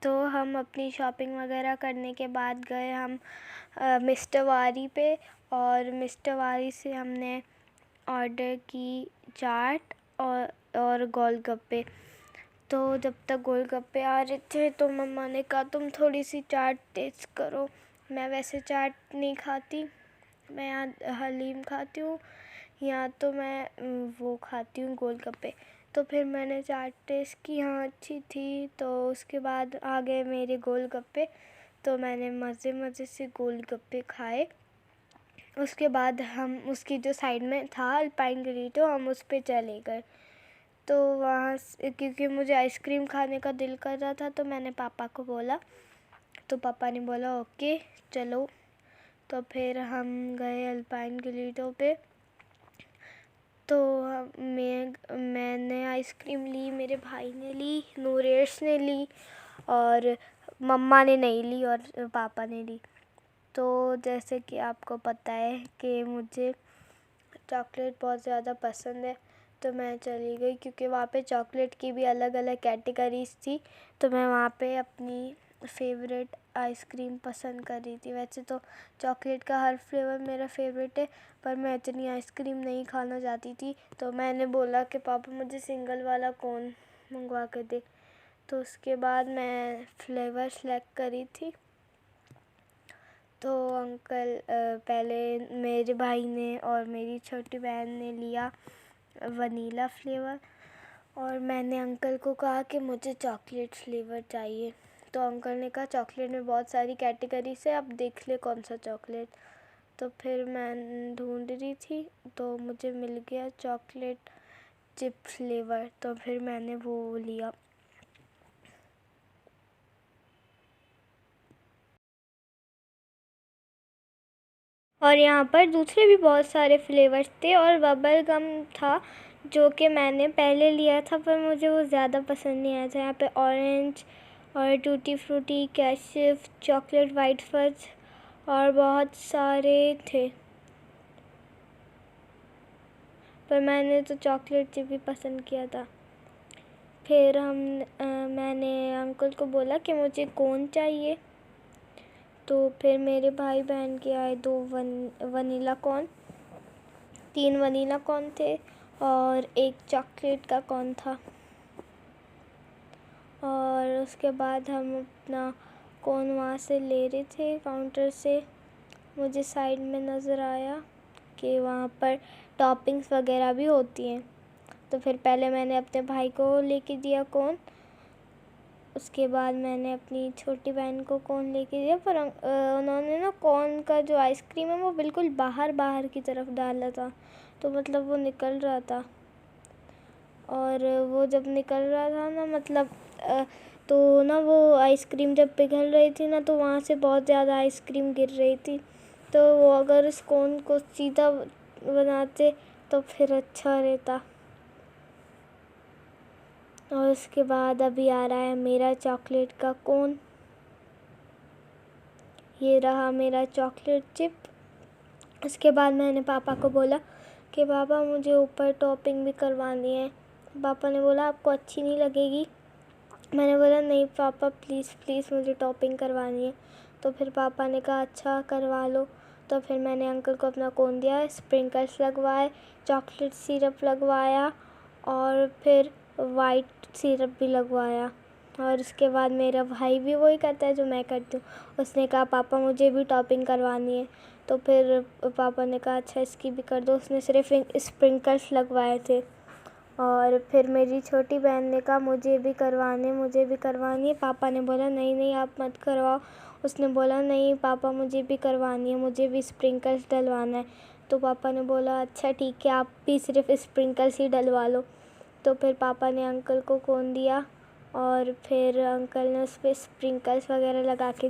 तो हम अपनी शॉपिंग वगैरह करने के बाद गए हम मिस्टर वारी पे, और मिस्टर वारी से हमने ऑर्डर की चाट और गोलगप्पे। तो जब तक गोलगप्पे आ रहे थे तो मम्मा ने कहा तुम थोड़ी सी चाट टेस्ट करो। मैं वैसे चाट नहीं खाती, मैं यहाँ हलीम खाती हूँ, यहाँ तो मैं वो खाती हूँ गोलगप्पे। तो फिर मैंने चाट टेस्ट की, हाँ अच्छी थी। तो उसके बाद आ गए मेरे गोलगप्पे, तो मैंने मज़े मज़े से गोलगप्पे खाए। उसके बाद हम उसकी जो साइड में था अल्पाइन गिलीटो, हम उस पे चले गए। तो वहाँ से क्योंकि मुझे आइसक्रीम खाने का दिल कर रहा था तो मैंने पापा को बोला, तो पापा ने बोला ओके चलो। तो फिर हम गए अल्पाइन गिलीटो पे। तो मैंने आइसक्रीम ली, मेरे भाई ने ली, नूरेश ने ली, और मम्मा ने नहीं ली और पापा ने ली। तो जैसे कि आपको पता है कि मुझे चॉकलेट बहुत ज़्यादा पसंद है, तो मैं चली गई क्योंकि वहाँ पे चॉकलेट की भी अलग अलग कैटेगरीज थी। तो मैं वहाँ पे अपनी फेवरेट आइसक्रीम पसंद कर रही थी। वैसे तो चॉकलेट का हर फ्लेवर मेरा फेवरेट है, पर मैं इतनी आइसक्रीम नहीं खाना चाहती थी। तो मैंने बोला कि पापा मुझे सिंगल वाला कोन मंगवा के दे। तो उसके बाद मैं फ्लेवर सेलेक्ट करी थी। तो अंकल पहले मेरे भाई ने और मेरी छोटी बहन ने लिया वनीला फ्लेवर, और मैंने अंकल को कहा कि मुझे चॉकलेट फ्लेवर चाहिए। तो अंकल ने कहा चॉकलेट में बहुत सारी कैटेगरीज है, आप देख ले कौन सा चॉकलेट। तो फिर मैं ढूंढ रही थी तो मुझे मिल गया चॉकलेट चिप फ्लेवर, तो फिर मैंने वो लिया। और यहाँ पर दूसरे भी बहुत सारे फ्लेवर्स थे, और बबल गम था जो कि मैंने पहले लिया था पर मुझे वो ज़्यादा पसंद नहीं आया था। यहाँ पे ऑरेंज और टूटी फ्रूटी, कैशिफ, चॉकलेट वाइट फज और बहुत सारे थे, पर मैंने तो चॉकलेट चिप भी पसंद किया था। फिर मैंने अंकल को बोला कि मुझे कोन चाहिए। तो फिर मेरे भाई बहन के आए 2 वनीला कोन, 3 वनीला कोन थे और 1 चॉकलेट का कोन था। और उसके बाद हम अपना कोन वहाँ से ले रहे थे काउंटर से। मुझे साइड में नज़र आया कि वहाँ पर टॉपिंग्स वगैरह भी होती हैं। तो फिर पहले मैंने अपने भाई को लेके दिया कोन, उसके बाद मैंने अपनी छोटी बहन को कोन लेके दिया, पर उन्होंने ना कोन का जो आइसक्रीम है वो बिल्कुल बाहर बाहर की तरफ डाला था, तो मतलब वो निकल रहा था। और वो जब निकल रहा था ना मतलब तो ना वो आइसक्रीम जब पिघल रही थी ना तो वहाँ से बहुत ज़्यादा आइसक्रीम गिर रही थी। तो वो अगर इस कोन को सीधा बनाते तो फिर अच्छा रहता। और उसके बाद अभी आ रहा है मेरा चॉकलेट का कोन। ये रहा मेरा चॉकलेट चिप। उसके बाद मैंने पापा को बोला कि पापा मुझे ऊपर टॉपिंग भी करवानी है। पापा ने बोला आपको अच्छी नहीं लगेगी। मैंने बोला नहीं पापा प्लीज़ प्लीज़ मुझे टॉपिंग करवानी है। तो फिर पापा ने कहा अच्छा करवा लो। तो फिर मैंने अंकल को अपना कोन दिया, स्प्रिंकल्स लगवाए, चॉकलेट सिरप लगवाया और फिर वाइट सिरप भी लगवाया। और उसके बाद मेरा भाई भी वही करता है जो मैं करती हूँ। उसने कहा पापा मुझे भी टॉपिंग करवानी है। तो फिर पापा ने कहा अच्छा इसकी भी कर दो। उसने सिर्फ स्प्रिंकल्स लगवाए थे। और फिर मेरी छोटी बहन ने कहा मुझे भी करवानी है। पापा ने बोला नहीं नहीं आप मत करवाओ। उसने बोला नहीं पापा मुझे भी करवानी है, मुझे भी स्प्रिंकल्स डलवाना है। तो पापा ने बोला अच्छा ठीक है आप भी सिर्फ स्प्रिंकल्स ही डलवा लो। तो फिर पापा ने अंकल को कोन दिया और फिर अंकल ने उस पर स्प्रिंकल्स वगैरह लगा के